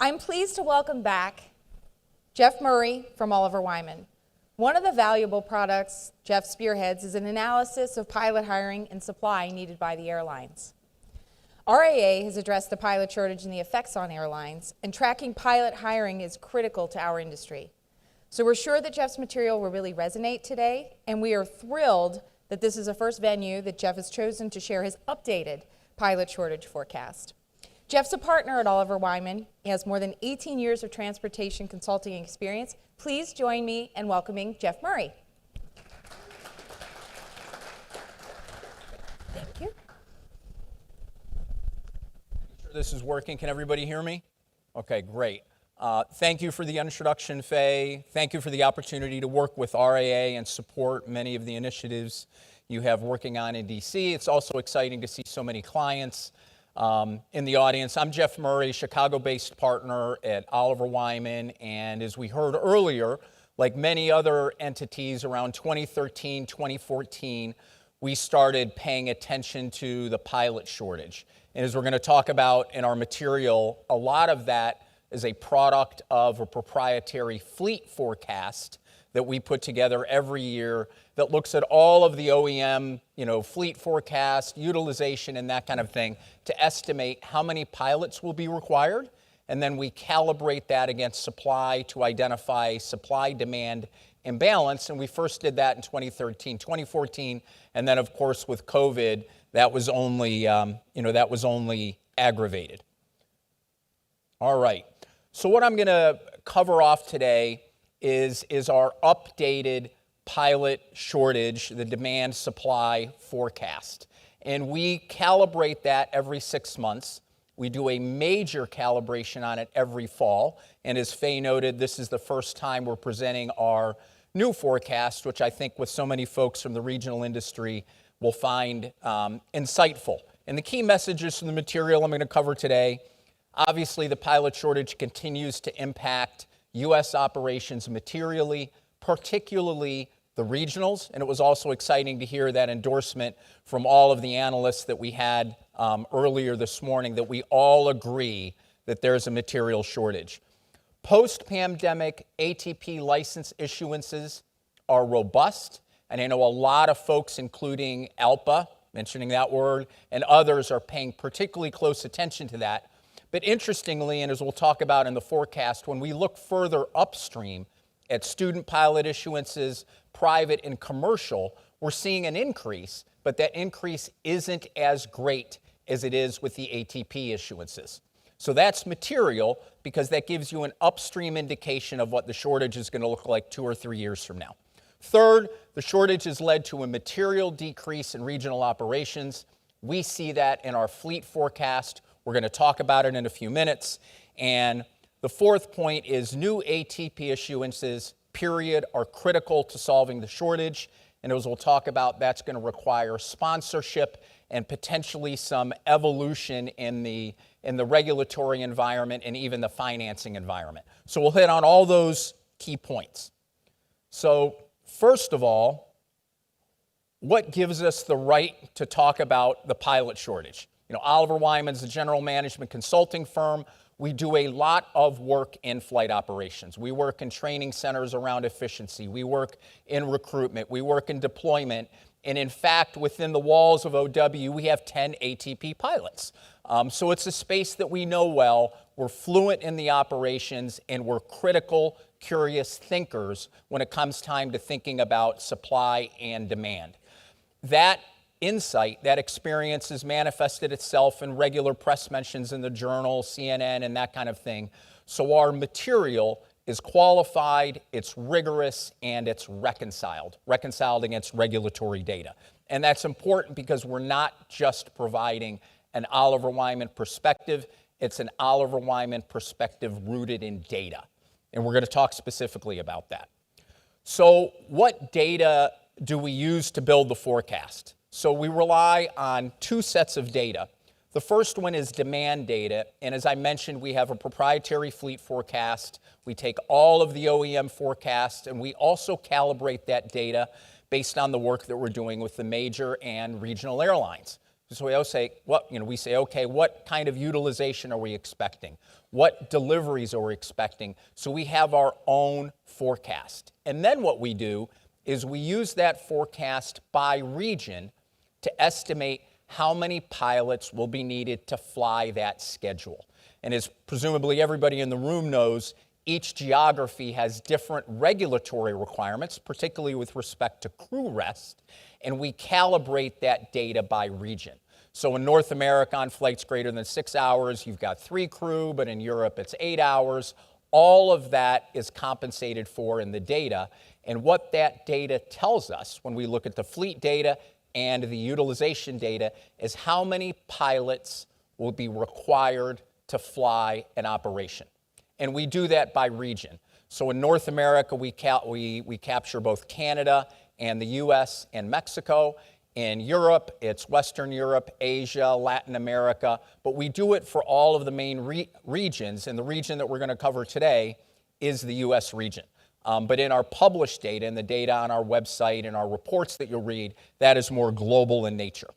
I'm pleased to welcome back Geoff Murray from Oliver Wyman. One of the valuable products Geoff spearheads is an analysis of pilot hiring and supply needed by the airlines. RAA has addressed the pilot shortage and the effects on airlines, and tracking pilot hiring is critical to our industry. So we're sure that Geoff's material will really resonate today, and we are thrilled that this is the first venue that Geoff has chosen to share his updated pilot shortage forecast. Geoff's a partner at Oliver Wyman. He has more than 18 years of transportation consulting experience. Please join me in welcoming Geoff Murray. Thank you. Sure this is working. Can everybody hear me? Okay, great. Thank you for the introduction, Faye. Thank you for the opportunity to work with RAA and support many of the initiatives you have working on in DC. It's also exciting to see so many clients in the audience. I'm Geoff Murray, Chicago-based partner at Oliver Wyman, and as we heard earlier, like many other entities around 2013, 2014, we started paying attention to the pilot shortage. And as we're going to talk about in our material, a lot of that is a product of a proprietary fleet forecast that we put together every year that looks at all of the OEM, fleet forecast, utilization, and that kind of thing to estimate how many pilots will be required. And then we calibrate that against supply to identify supply-demand imbalance. And we first did that in 2013, 2014. And then, of course, with COVID, that was only aggravated. All right. So what I'm going to cover off today is our updated pilot shortage, the demand supply forecast. And we calibrate that every 6 months. We do a major calibration on it every fall. And as Faye noted, this is the first time we're presenting our new forecast, which I think with so many folks from the regional industry will find insightful. And the key messages from the material I'm going to cover today: obviously, the pilot shortage continues to impact U.S. operations materially, particularly the regionals. And it was also exciting to hear that endorsement from all of the analysts that we had earlier this morning, that we all agree that there's a material shortage. Post-pandemic ATP license issuances are robust. And I know a lot of folks, including ALPA, mentioning that word, and others are paying particularly close attention to that. But interestingly, and as we'll talk about in the forecast, when we look further upstream at student pilot issuances, private and commercial, we're seeing an increase, but that increase isn't as great as it is with the ATP issuances. So that's material because that gives you an upstream indication of what the shortage is going to look like 2 or 3 years from now. Third, the shortage has led to a material decrease in regional operations. We see that in our fleet forecast. We're going to talk about it in a few minutes. And the fourth point is new ATP issuances, period, are critical to solving the shortage. And as we'll talk about, that's going to require sponsorship and potentially some evolution in the regulatory environment and even the financing environment. So we'll hit on all those key points. So first of all, what gives us the right to talk about the pilot shortage? Oliver Wyman's a general management consulting firm. We do a lot of work in flight operations. We work in training centers around efficiency. We work in recruitment. We work in deployment. And in fact, within the walls of OW, we have 10 ATP pilots. So it's a space that we know well. We're fluent in the operations, and we're critical, curious thinkers when it comes time to thinking about supply and demand. That insight, that experience has manifested itself in regular press mentions in the Journal, CNN, and that kind of thing. So our material is qualified, it's rigorous, and it's reconciled against regulatory data. And that's important because we're not just providing an Oliver Wyman perspective, it's an Oliver Wyman perspective rooted in data. And we're going to talk specifically about that. So what data do we use to build the forecast? So we rely on 2 sets of data. The first one is demand data, and as I mentioned, we have a proprietary fleet forecast. We take all of the OEM forecasts, and we also calibrate that data based on the work that we're doing with the major and regional airlines. So we always say, okay, what kind of utilization are we expecting? What deliveries are we expecting? So we have our own forecast. And then what we do is we use that forecast by region to estimate how many pilots will be needed to fly that schedule. And as presumably everybody in the room knows, each geography has different regulatory requirements, particularly with respect to crew rest, and we calibrate that data by region. So in North America, on flights greater than 6 hours, you've got 3 crew, but in Europe, it's 8 hours. All of that is compensated for in the data, and what that data tells us when we look at the fleet data and the utilization data is how many pilots will be required to fly an operation. And we do that by region. So in North America, we capture both Canada and the US and Mexico. In Europe, it's Western Europe, Asia, Latin America, but we do it for all of the main regions, and the region that we're going to cover today is the US region. But in our published data and the data on our website and our reports that you'll read, that is more global in nature.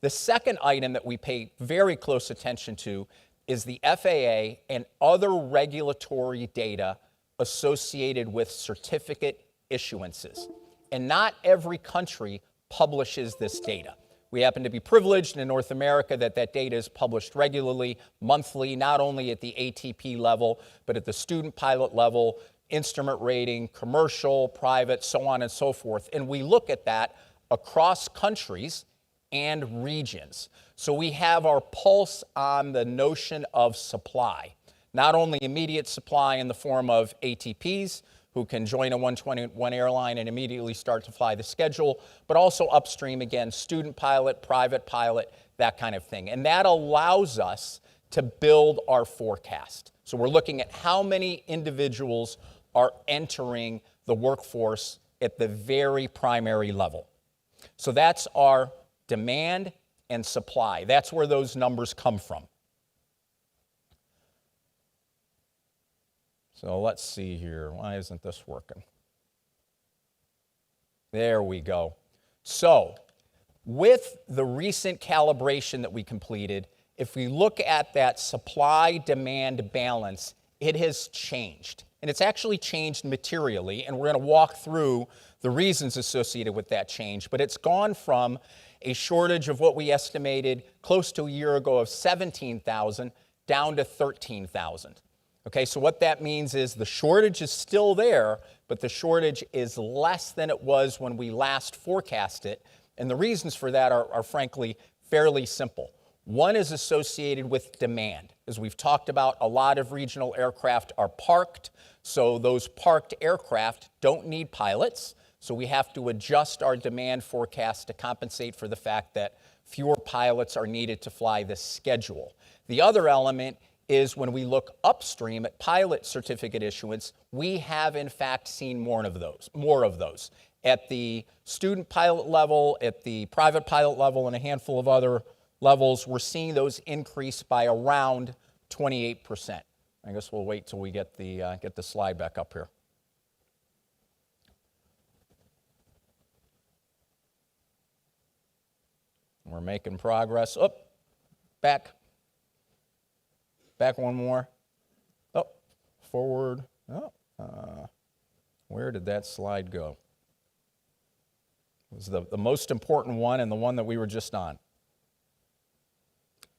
The second item that we pay very close attention to is the FAA and other regulatory data associated with certificate issuances. And not every country publishes this data. We happen to be privileged in North America that data is published regularly, monthly, not only at the ATP level, but at the student pilot level, instrument rating, commercial, private, so on and so forth. And we look at that across countries and regions. So we have our pulse on the notion of supply, not only immediate supply in the form of ATPs, who can join a 121 airline and immediately start to fly the schedule, but also upstream, again, student pilot, private pilot, that kind of thing. And that allows us to build our forecast. So we're looking at how many individuals are entering the workforce at the very primary level. So that's our demand and supply. That's where those numbers come from. So let's see here. Why isn't this working? There we go. So with the recent calibration that we completed, if we look at that supply-demand balance, it has changed. And it's actually changed materially, and we're going to walk through the reasons associated with that change. But it's gone from a shortage of what we estimated close to a year ago of 17,000 down to 13,000. Okay, so what that means is the shortage is still there, but the shortage is less than it was when we last forecast it. And the reasons for that are frankly fairly simple. One is associated with demand. As we've talked about, a lot of regional aircraft are parked, so those parked aircraft don't need pilots, so we have to adjust our demand forecast to compensate for the fact that fewer pilots are needed to fly this schedule. The other element is when we look upstream at pilot certificate issuance, we have in fact seen more of those. At the student pilot level, at the private pilot level, and a handful of other levels, we're seeing those increase by around 28%. I guess we'll wait till we get the slide back up here. We're making progress. Oh, back one more. Oh, forward. Oh, where did that slide go? It was the most important one and the one that we were just on.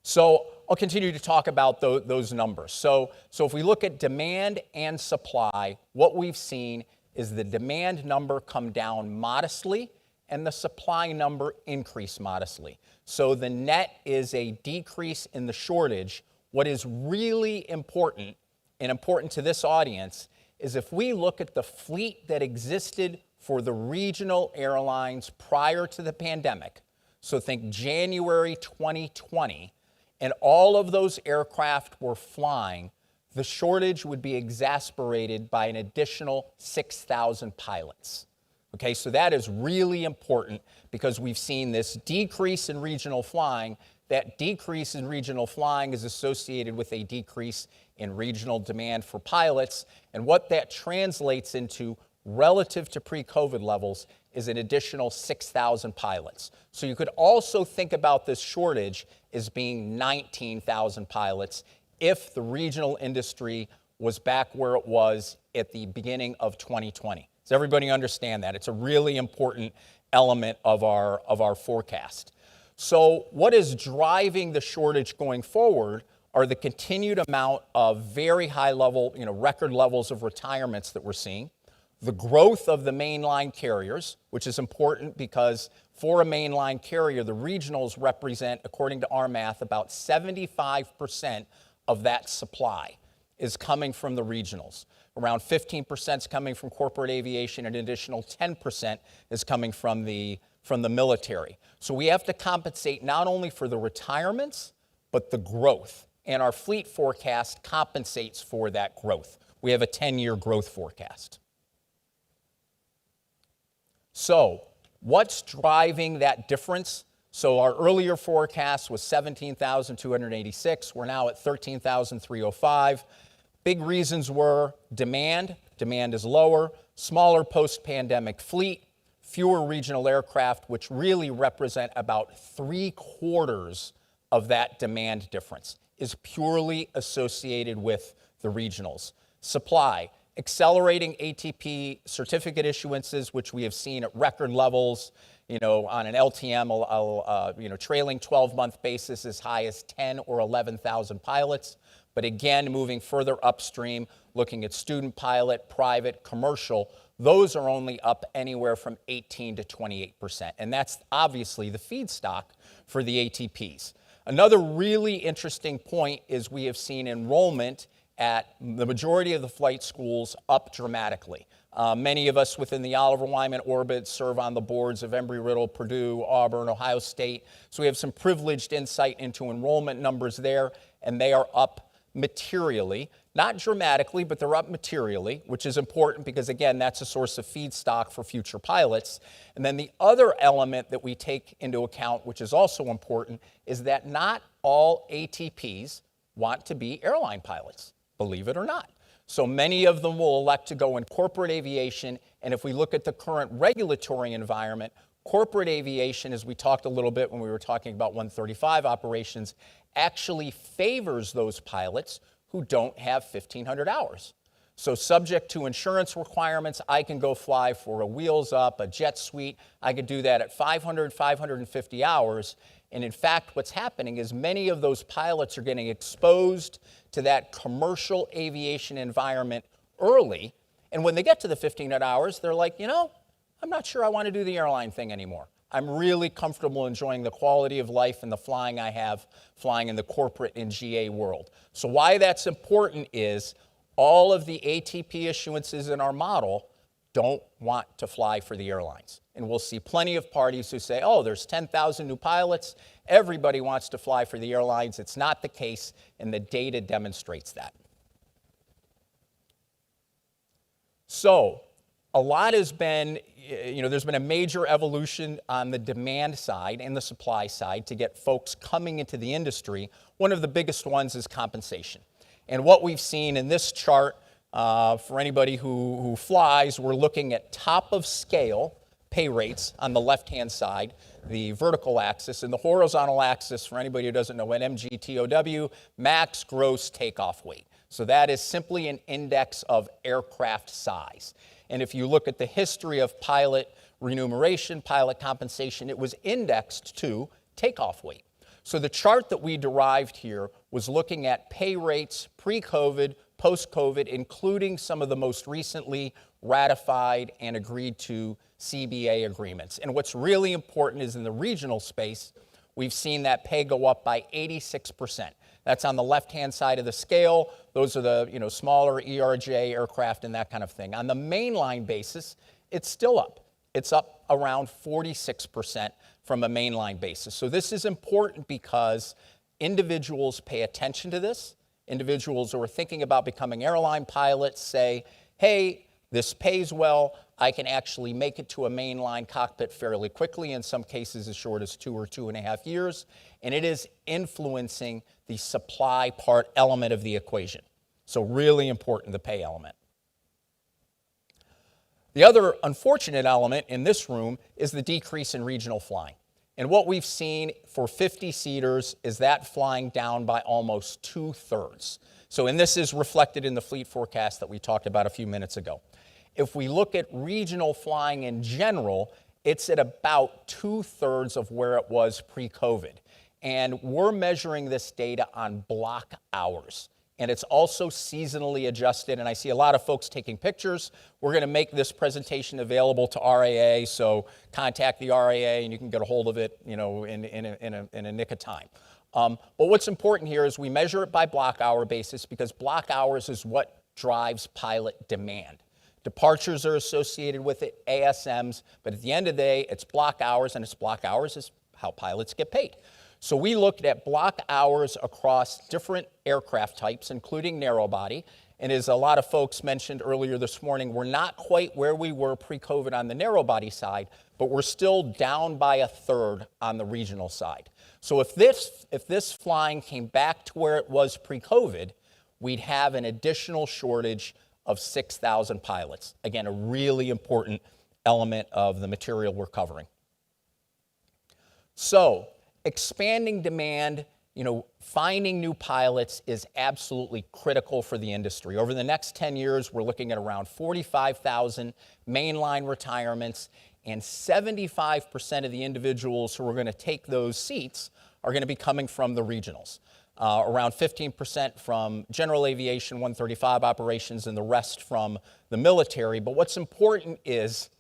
So I'll continue to talk about those numbers. So if we look at demand and supply, what we've seen is the demand number come down modestly and the supply number increase modestly. So the net is a decrease in the shortage. What is really important, and important to this audience, is if we look at the fleet that existed for the regional airlines prior to the pandemic, so think January 2020, and all of those aircraft were flying, the shortage would be exacerbated by an additional 6,000 pilots. Okay, so that is really important because we've seen this decrease in regional flying. That decrease in regional flying is associated with a decrease in regional demand for pilots. And what that translates into relative to pre-COVID levels is an additional 6,000 pilots. So you could also think about this shortage as being 19,000 pilots if the regional industry was back where it was at the beginning of 2020. Does everybody understand that? It's a really important element of our forecast. So what is driving the shortage going forward are the continued amount of very high level, record levels of retirements that we're seeing, the growth of the mainline carriers, which is important because for a mainline carrier, the regionals represent, according to our math, about 75% of that supply is coming from the regionals. Around 15% is coming from corporate aviation, and an additional 10% is coming from the military. So we have to compensate not only for the retirements, but the growth. And our fleet forecast compensates for that growth. We have a 10-year growth forecast. So what's driving that difference? So our earlier forecast was 17,286. We're now at 13,305. Big reasons were demand is lower, smaller post-pandemic fleet, fewer regional aircraft, which really represent about 3/4 of that demand difference, is purely associated with the regionals. Supply, accelerating ATP certificate issuances, which we have seen at record levels, on an LTM, trailing 12-month basis as high as 10 or 11,000 pilots. But again, moving further upstream, looking at student pilot, private, commercial, those are only up anywhere from 18 to 28%. And that's obviously the feedstock for the ATPs. Another really interesting point is we have seen enrollment at the majority of the flight schools up dramatically. Many of us within the Oliver Wyman orbit serve on the boards of Embry-Riddle, Purdue, Auburn, Ohio State. So we have some privileged insight into enrollment numbers there, and they are up materially. Not dramatically, but they're up materially, which is important because, again, that's a source of feedstock for future pilots. And then the other element that we take into account, which is also important, is that not all ATPs want to be airline pilots, believe it or not. So many of them will elect to go in corporate aviation, and if we look at the current regulatory environment, corporate aviation, as we talked a little bit when we were talking about 135 operations, actually favors those pilots who don't have 1,500 hours. So subject to insurance requirements, I can go fly for a Wheels Up, a Jet Suite. I could do that at 500, 550 hours. And in fact, what's happening is many of those pilots are getting exposed to that commercial aviation environment early. And when they get to the 1,500 hours, they're like, I'm not sure I want to do the airline thing anymore. I'm really comfortable enjoying the quality of life and the flying I have, flying in the corporate and GA world. So why that's important is all of the ATP issuances in our model don't want to fly for the airlines. And we'll see plenty of parties who say, there's 10,000 new pilots. Everybody wants to fly for the airlines. It's not the case, and the data demonstrates that. So a lot has been, there's been a major evolution on the demand side and the supply side to get folks coming into the industry. One of the biggest ones is compensation. And what we've seen in this chart, for anybody who flies, we're looking at top of scale pay rates on the left-hand side, the vertical axis, and the horizontal axis, for anybody who doesn't know what MGTOW, max gross takeoff weight. So that is simply an index of aircraft size. And if you look at the history of pilot remuneration, pilot compensation, it was indexed to takeoff weight. So the chart that we derived here was looking at pay rates pre-COVID, post-COVID, including some of the most recently ratified and agreed to CBA agreements. And what's really important is in the regional space, we've seen that pay go up by 86%. That's on the left-hand side of the scale. Those are the smaller ERJ aircraft and that kind of thing. On the mainline basis, it's still up. It's up around 46% from a mainline basis. So this is important because individuals pay attention to this. Individuals who are thinking about becoming airline pilots say, hey, this pays well. I can actually make it to a mainline cockpit fairly quickly, in some cases as short as 2 or 2.5 years. And it is influencing the supply part element of the equation. So really important, the pay element. The other unfortunate element in this room is the decrease in regional flying. And what we've seen for 50-seaters is that flying down by almost 2/3. So, and this is reflected in the fleet forecast that we talked about a few minutes ago. If we look at regional flying in general, it's at about 2/3 of where it was pre-COVID. And we're measuring this data on block hours. And it's also seasonally adjusted. And I see a lot of folks taking pictures. We're going to make this presentation available to RAA, so contact the RAA and you can get a hold of it, in a nick of time. But what's important here is we measure it by block hour basis because block hours is what drives pilot demand. Departures are associated with it, ASMs, but at the end of the day, it's block hours, and it's block hours is how pilots get paid. So we looked at block hours across different aircraft types, including narrow body. And as a lot of folks mentioned earlier this morning, we're not quite where we were pre-COVID on the narrow body side, but we're still down by 1/3 on the regional side. So if this flying came back to where it was pre-COVID, we'd have an additional shortage of 6,000 pilots. Again, a really important element of the material we're covering. So, expanding demand, finding new pilots is absolutely critical for the industry. Over the next 10 years, we're looking at around 45,000 mainline retirements, and 75% of the individuals who are going to take those seats are going to be coming from the regionals. Around 15% from general aviation, 135 operations, and the rest from the military. But what's important is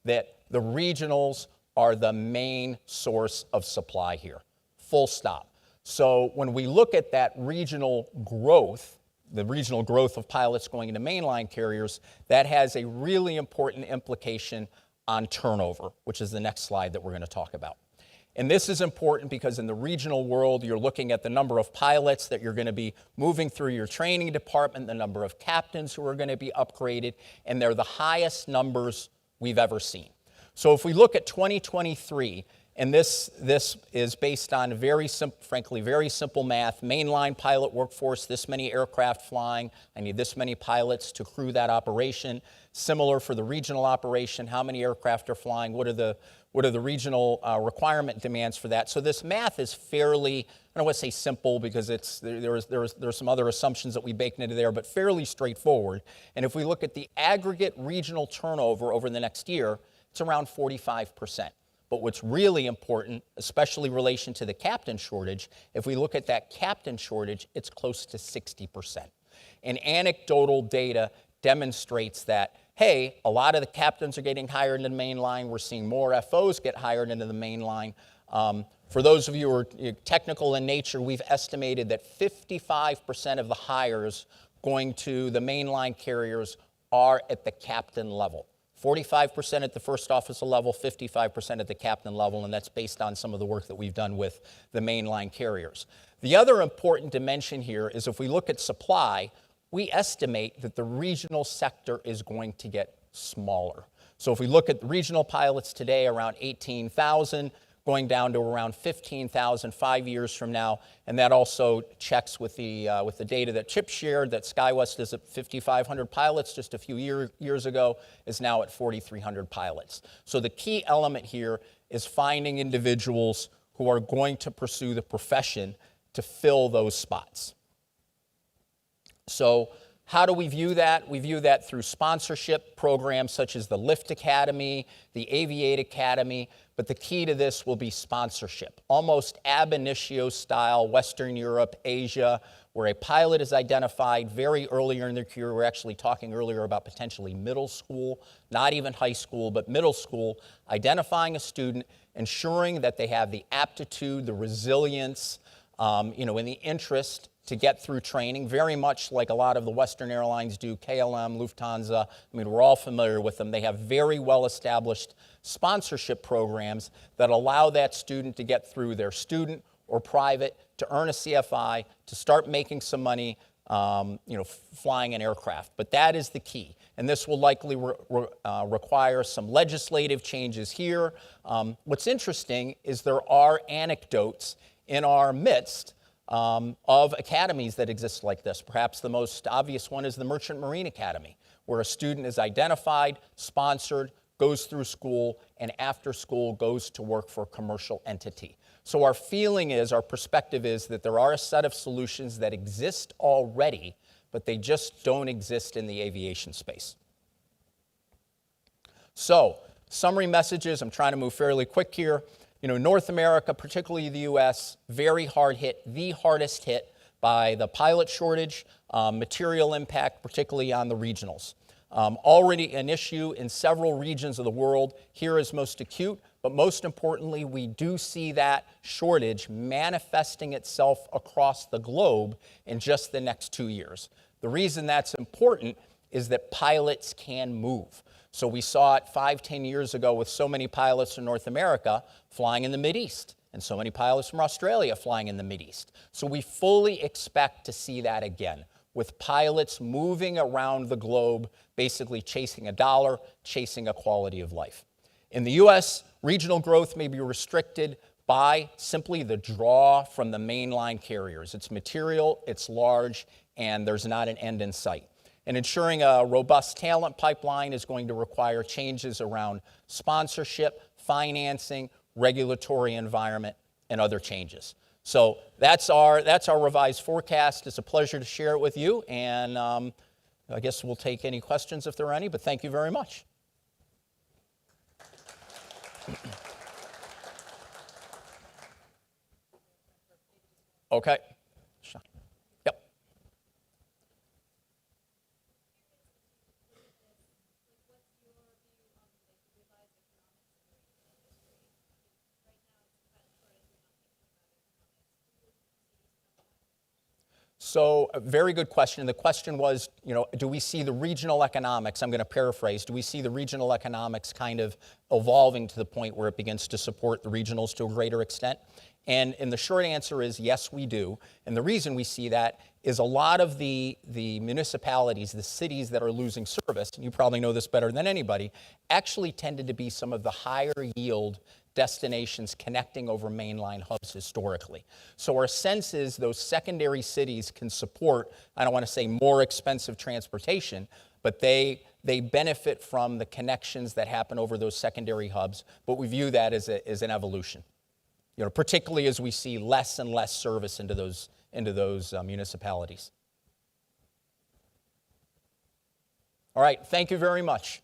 that the regionals are the main source of supply here, full stop. So when we look at that regional growth, the regional growth of pilots going into mainline carriers, that has a really important implication on turnover, which is the next slide that we're going to talk about. And this is important because in the regional world, you're looking at the number of pilots that you're going to be moving through your training department, the number of captains who are going to be upgraded, and they're the highest numbers we've ever seen. So if we look at 2023, and this is based on very simple math, mainline pilot workforce, this many aircraft flying, I need this many pilots to crew that operation. Similar for the regional operation, how many aircraft are flying, what are the regional requirement demands for that? So this math is fairly, I don't want to say simple because there's some other assumptions that we baked into there, but fairly straightforward. And if we look at the aggregate regional turnover over the next year, it's around 45%. But what's really important, especially in relation to the captain shortage, if we look at that captain shortage, it's close to 60%. And anecdotal data demonstrates that, hey, a lot of the captains are getting hired into the main line. We're seeing more FOs get hired into the main line. For those of you who are technical in nature, we've estimated that 55% of the hires going to the mainline carriers are at the captain level. 45% at the first officer level, 55% at the captain level, and that's based on some of the work that we've done with the mainline carriers. The other important dimension here is if we look at supply, we estimate that the regional sector is going to get smaller. So if we look at the regional pilots today, around 18,000, going down to around 15,000 5 years from now, and that also checks with the data that Chip shared, that SkyWest is at 5,500 pilots just a few years ago, is now at 4,300 pilots. So the key element here is finding individuals who are going to pursue the profession to fill those spots. So how do we view that? We view that through sponsorship programs such as the Lift Academy, the Aviate Academy, but the key to this will be sponsorship, almost ab initio style, Western Europe, Asia, where a pilot is identified very earlier in their career. We're actually talking earlier about potentially middle school, not even high school, but middle school, identifying a student, ensuring that they have the aptitude, the resilience, and the interest to get through training, very much like a lot of the Western airlines do, KLM, Lufthansa. I mean, we're all familiar with them. They have very well-established sponsorship programs that allow that student to get through their student or private, to earn a CFI, to start making some money, flying an aircraft. But that is the key. And this will likely require some legislative changes here. What's interesting is there are anecdotes in our midst of academies that exist like this. Perhaps the most obvious one is the Merchant Marine Academy, where a student is identified, sponsored, goes through school, and after school goes to work for a commercial entity. So our feeling is, our perspective is that there are a set of solutions that exist already, but they just don't exist in the aviation space. So, summary messages, I'm trying to move fairly quick here. North America, particularly the US, very hard hit, the hardest hit by the pilot shortage, material impact, particularly on the regionals. Already an issue in several regions of the world. Here is most acute, but most importantly, we do see that shortage manifesting itself across the globe in just the next 2 years. The reason that's important is that pilots can move. So we saw it 5-10 years ago with so many pilots in North America flying in the Mideast, and so many pilots from Australia flying in the Mideast. So we fully expect to see that again, with pilots moving around the globe, basically chasing a dollar, chasing a quality of life. In the US, regional growth may be restricted by simply the draw from the mainline carriers. It's material, it's large, and there's not an end in sight. And ensuring a robust talent pipeline is going to require changes around sponsorship, financing, regulatory environment, and other changes. So that's our revised forecast. It's a pleasure to share it with you, and I guess we'll take any questions if there are any, but thank you very much. Okay. Yep. So a very good question. The question was, do we see the regional economics, I'm going to paraphrase, do we see the regional economics kind of evolving to the point where it begins to support the regionals to a greater extent? And the short answer is yes, we do. And the reason we see that is a lot of the municipalities, the cities that are losing service, and you probably know this better than anybody, actually tended to be some of the higher yield destinations connecting over mainline hubs historically. So our sense is those secondary cities can support, I don't want to say more expensive transportation, but they benefit from the connections that happen over those secondary hubs, but we view that as an evolution. Particularly as we see less and less service into those municipalities. All right, thank you very much.